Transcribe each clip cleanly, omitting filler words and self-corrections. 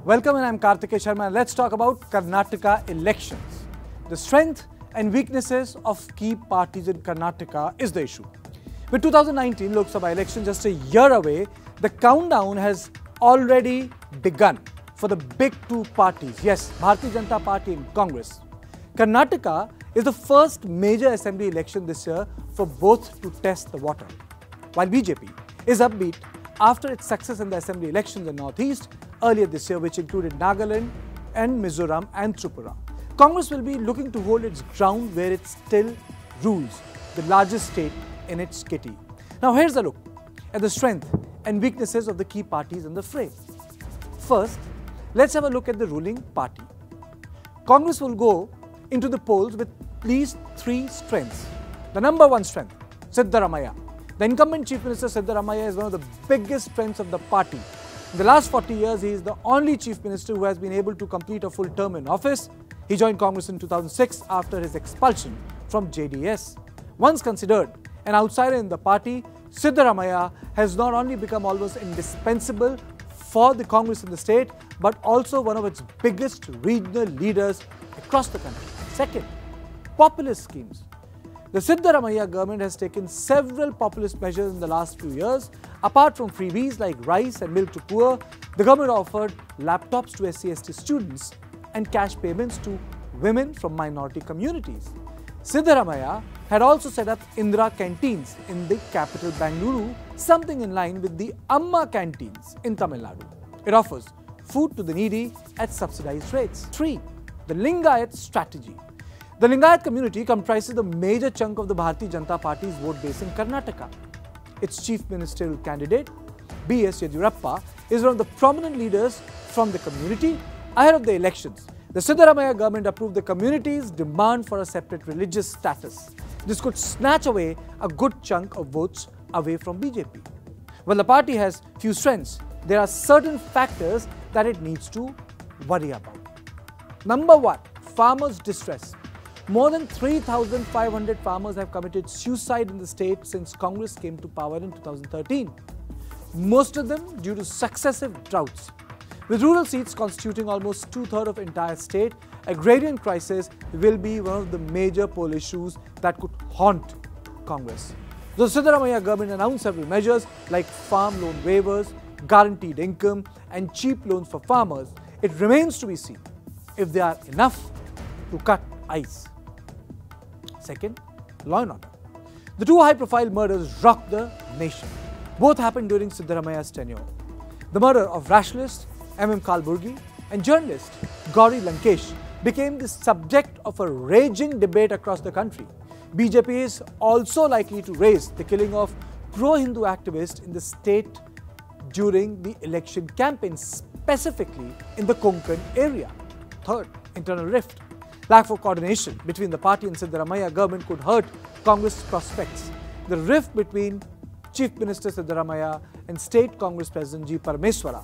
Welcome, and I'm Karnataka Sharma. Let's talk about Karnataka elections. The strength and weaknesses of key parties in Karnataka is the issue. With 2019 Lok Sabha election just a year away, the countdown has already begun for the big two parties. Yes, Bharatiya Janata Party and Congress. Karnataka is the first major assembly election this year for both to test the water. While BJP is upbeat after its success in the assembly elections in Northeast earlier this year, which included Nagaland and Mizoram and Tripura, Congress will be looking to hold its ground where it still rules, the largest state in its kitty. Now here's a look at the strength and weaknesses of the key parties in the fray. First, let's have a look at the ruling party. Congress will go into the polls with at least three strengths. The number one strength, Siddaramaiah. The incumbent Chief Minister Siddaramaiah is one of the biggest strengths of the party. In the last 40 years, he is the only Chief Minister who has been able to complete a full term in office. He joined Congress in 2006 after his expulsion from JDS. Once considered an outsider in the party, Siddaramaiah has not only become almost indispensable for the Congress in the state, but also one of its biggest regional leaders across the country. Second, populist schemes. The Siddaramaiah government has taken several populist measures in the last few years. Apart from freebies like rice and milk to poor, the government offered laptops to SC/ST students and cash payments to women from minority communities. Siddaramaiah had also set up Indira canteens in the capital Bangalore, something in line with the Amma canteens in Tamil Nadu. It offers food to the needy at subsidized rates. 3. The Lingayat strategy. The Lingayat community comprises the major chunk of the Bharatiya Janata Party's vote base in Karnataka. Its chief ministerial candidate, B.S. Yediyurappa, is one of the prominent leaders from the community. Ahead of the elections, the Siddaramaiah government approved the community's demand for a separate religious status. This could snatch away a good chunk of votes away from BJP. While the party has few strengths, there are certain factors that it needs to worry about. Number one, farmers' distress. More than 3,500 farmers have committed suicide in the state since Congress came to power in 2013. Most of them due to successive droughts. With rural seats constituting almost two-thirds of the entire state, agrarian crisis will be one of the major poll issues that could haunt Congress. The Siddaramaiah government announced several measures like farm loan waivers, guaranteed income, and cheap loans for farmers. It remains to be seen if they are enough to cut ice. Second, law and order. The two high-profile murders rocked the nation. Both happened during Siddaramaiah's tenure. The murder of rationalist M.M. Kalburgi and journalist Gauri Lankesh became the subject of a raging debate across the country. BJP is also likely to raise the killing of pro-Hindu activists in the state during the election campaign, specifically in the Konkan area. Third, internal rift. Lack of coordination between the party and Siddaramaiah government could hurt Congress prospects. The rift between Chief Minister Siddaramaiah and State Congress President G. Parameswara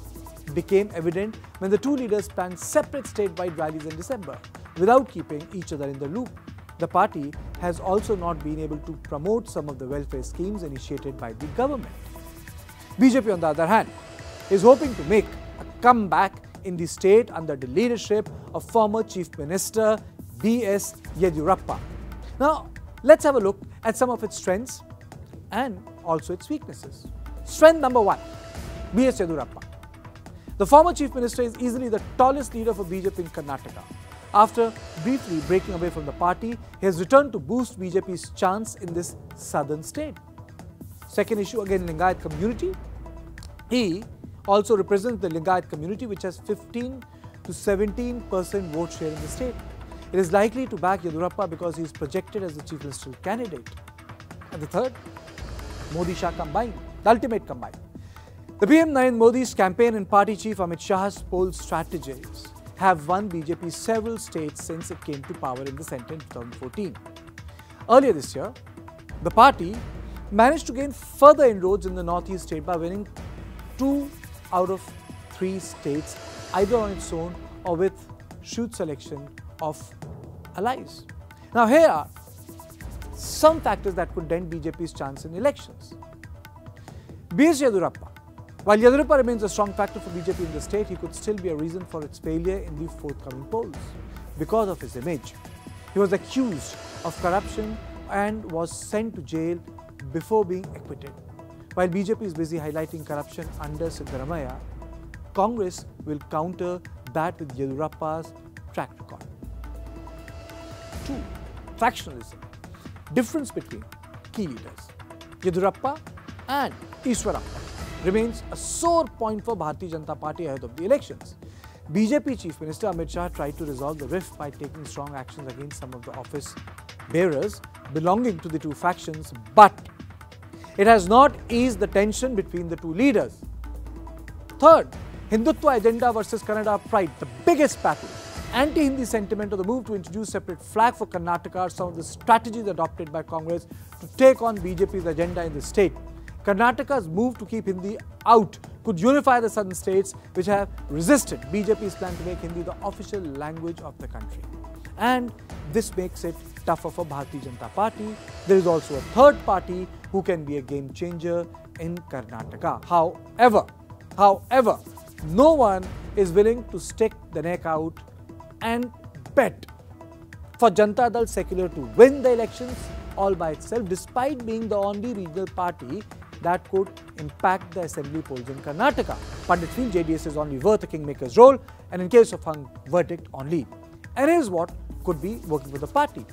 became evident when the two leaders planned separate statewide rallies in December without keeping each other in the loop. The party has also not been able to promote some of the welfare schemes initiated by the government. BJP, on the other hand, is hoping to make a comeback in the state under the leadership of former Chief Minister B.S. Yediyurappa. Now, let's have a look at some of its strengths and also its weaknesses. Strength number one, B.S. Yediyurappa. The former Chief Minister is easily the tallest leader for BJP in Karnataka. After briefly breaking away from the party, he has returned to boost BJP's chance in this southern state. Second issue, again, Lingayat community. He also represents the Lingayat community, which has 15 to 17% vote share in the state. It is likely to back Yediyurappa because he is projected as the Chief Ministerial candidate. And the third, Modi-Shah combined, the ultimate combine. The PM Narendra Modi's campaign and party chief Amit Shah's poll strategies have won BJP several states since it came to power in the centre in 2014. Earlier this year, the party managed to gain further inroads in the Northeast state by winning 2 out of 3 states, either on its own or with shoot selection of allies. Now here are some factors that could dent BJP's chance in elections. B.S. Yediyurappa While Yediyurappa remains a strong factor for BJP in the state, he could still be a reason for its failure in the forthcoming polls because of his image. He was accused of corruption and was sent to jail before being acquitted. While BJP is busy highlighting corruption under Siddaramaiah, Congress will counter that with Yediyurappa's track record. 2. Factionalism. Difference between key leaders. Yediyurappa and Ishwarappa remains a sore point for Bharatiya Janata Party ahead of the elections. BJP Chief Minister Amit Shah tried to resolve the rift by taking strong actions against some of the office bearers belonging to the two factions, but it has not eased the tension between the two leaders. 3rd, Hindutva agenda versus Kannada pride, the biggest battle. Anti-Hindi sentiment or the move to introduce separate flag for Karnataka are some of the strategies adopted by Congress to take on BJP's agenda in the state. Karnataka's move to keep Hindi out could unify the southern states which have resisted BJP's plan to make Hindi the official language of the country. And this makes it tougher for Bharatiya Janata Party. There is also a third party who can be a game changer in Karnataka. However, no one is willing to stick the neck out and bet for Janata Dal Secular to win the elections all by itself, despite being the only regional party that could impact the assembly polls in Karnataka. Pundits feel JDS is only worth a kingmaker's role and in case of hung verdict on lead. And here's what could be working for the party.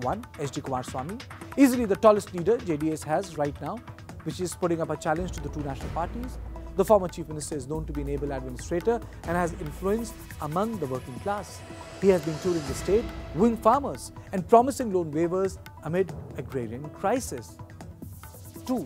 1. HD Kumaraswamy, easily the tallest leader JDS has right now, which is putting up a challenge to the two national parties. The former Chief Minister is known to be an able administrator and has influence among the working class. He has been touring the state, wooing farmers and promising loan waivers amid agrarian crisis. 2.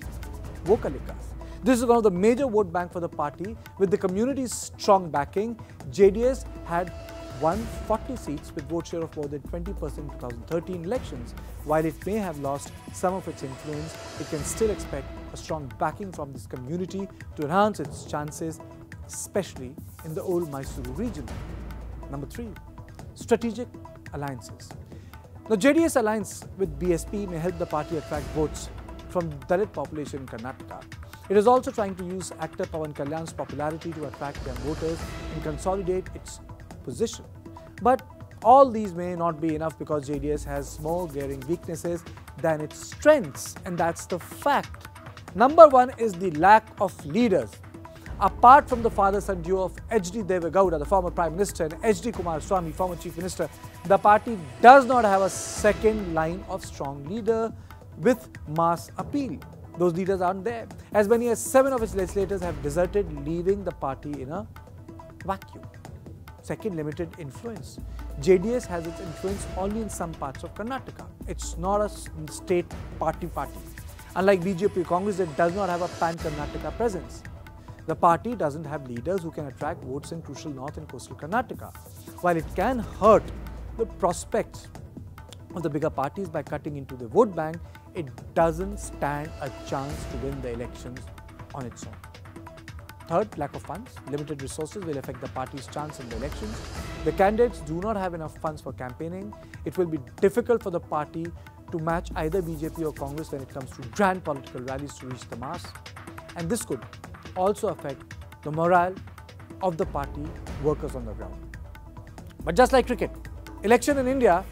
Vocalikas. This is one of the major vote bank for the party. With the community's strong backing, JDS had won 40 seats with vote share of more than 20% in 2013 elections. While it may have lost some of its influence, it can still expect a strong backing from this community to enhance its chances, especially in the old Mysuru region. Number 3. Strategic alliances. The JDS alliance with BSP may help the party attract votes from the Dalit population in Karnataka. It is also trying to use actor Pawan Kalyan's popularity to attract young voters and consolidate its position. But all these may not be enough because JDS has more glaring weaknesses than its strengths, and that's the fact. Number 1 is the lack of leaders. Apart from the father-son duo of H.D. Deve Gowda, the former Prime Minister, and H.D. Kumaraswamy, former Chief Minister, the party does not have a second line of strong leader with mass appeal. Those leaders aren't there. As many as 7 of its legislators have deserted, leaving the party in a vacuum. Second, limited influence. JDS has its influence only in some parts of Karnataka. It's not a state party. Unlike BJP, Congress that does not have a pan-Karnataka presence. The party doesn't have leaders who can attract votes in crucial north and coastal Karnataka. While it can hurt the prospects of the bigger parties by cutting into the vote bank, it doesn't stand a chance to win the elections on its own. Third, lack of funds. Limited resources will affect the party's chance in the elections. The candidates do not have enough funds for campaigning. It will be difficult for the party to match either BJP or Congress when it comes to grand political rallies to reach the mass. And this could also affect the morale of the party workers on the ground. But just like cricket, election in India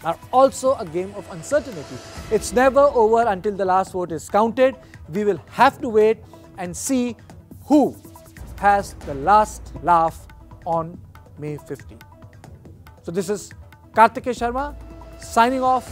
are also a game of uncertainty. It's never over until the last vote is counted. We will have to wait and see who has the last laugh on May 15. So this is Kartikeya Sharma signing off